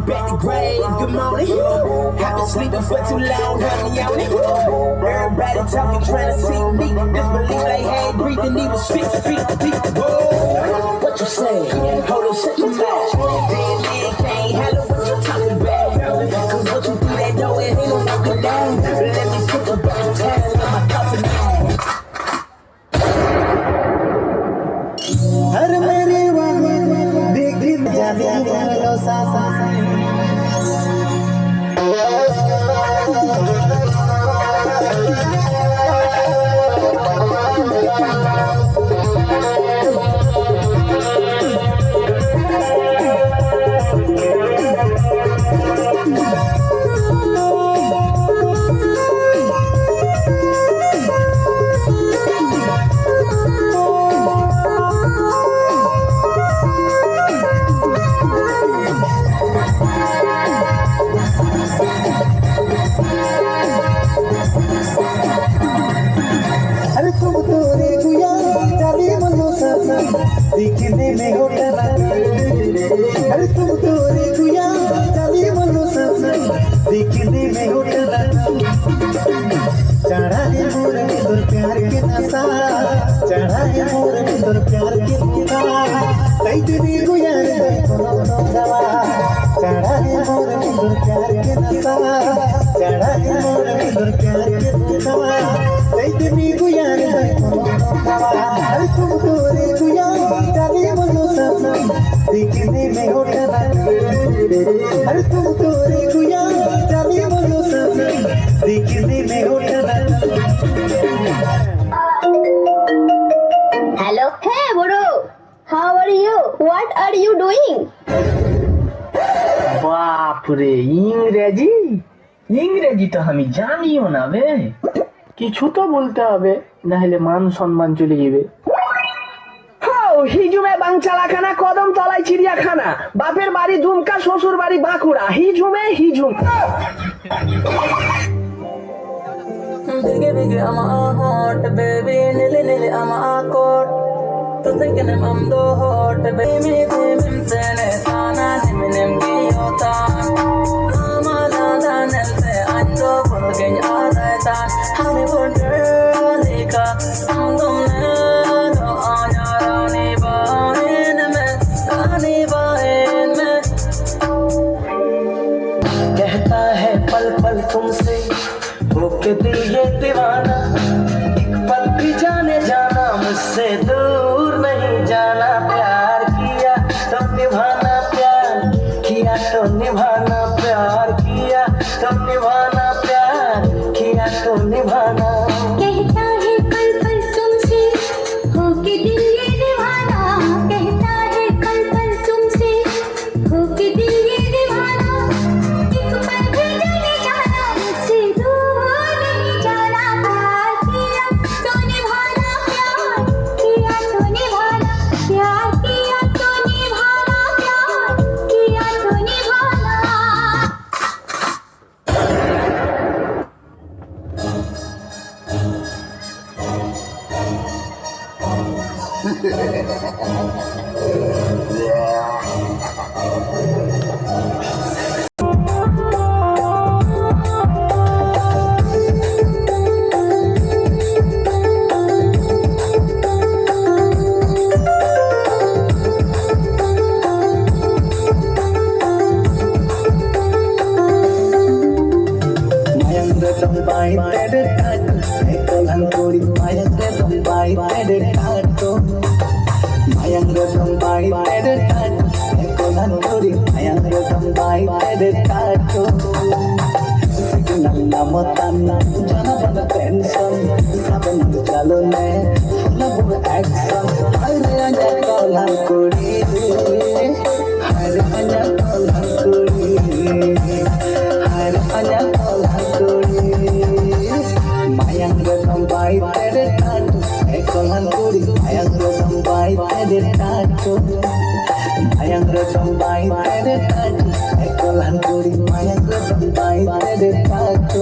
back to grave. Good morning. I've been sleeping for too long, honey on it. Everybody talking, trying to see me. Disbelief they had breathing, he was 6 feet deep. Whoa. What you say? Hold on, shut your mouth. Dead man can't handle what you talking about. Cause what you do, they know it ain't no walking down. Let me put the back in town in my coffin now. हर मेरे वाले देख जाने वालों सासा दिखने में होता अरे तुम तो रे गुया चली मनो ससा दिखने में होता चढ़ा है मोर के तोर प्यार के नशा चढ़ा है मोर के तोर प्यार के नशा कई दिन गुया रे कोनो दवा चढ़ा है मोर के तोर प्यार के नशा चढ़ा है मोर के तोर प्यार के नशा कई दिन गुया रे कोनो दवा अरे तुम तो रे गुया दिखने में होता अरे तुम तो रे गुया चली बोलो ससा दिखने में होता Hello. Hey, bro. How are you? What are you doing? বাপরে ইংরেজি ইংরেজি তো আমি জানিও না বে কিছু তো বলতে হবে না হলে মান সম্মান চলে যাবে হিজুমে বাংচালাখানা কদম তলায় চিড়িয়াখানা বাপের বাড়ি দুমকা শ্বশুর বাড়ি Bankura হিজুমে হিজুম Biggie, biggie, I'm a hot baby, nilly, nilly, I'm a coat. To thinking I'm the hot baby, baby, sene sana, nim giyota. I'm a lada nelte, ando burgen araitan. Hollywood girl, lika, I'm gonna no anyarani bahin me, rani bahin me. कहता है पल पल तुमसे होके दिल ये दीवाना एक पल भी जाने जाना मुझसे दूर नहीं जाना प्यार किया तो निभाना प्यार किया तो निभाना प्यार किया तो निभाना प्यार किया तो निभाना कहता है पल पल तुमसे होके दिल ये दीवाना कहता है पल पल तुमसे होके दिल ये दीवाना एक पल भी जाने जाना मुझसे दूर नहीं जाना प्यार किया तो निभाना प्यार किया तो निभाना प्यार किया तो निभाना प्यार किया तो निभाना Mayangre Dumbai tede tato ekolan kori Mayangre Dumbai tede tato Mayangre Dumbai tede tato ekolan kori Mayangre Dumbai tede tato Signal namatan jana bana tension saben chalo ne full action hare anja kolan kori hare anja kolan kori hare anja kolan kori Mayangre Dumbai tede tato ekolan kori Mayangre Dumbai tede tato Mayangre Dumbai tede tato ekolan kori Mayangre Dumbai tede tato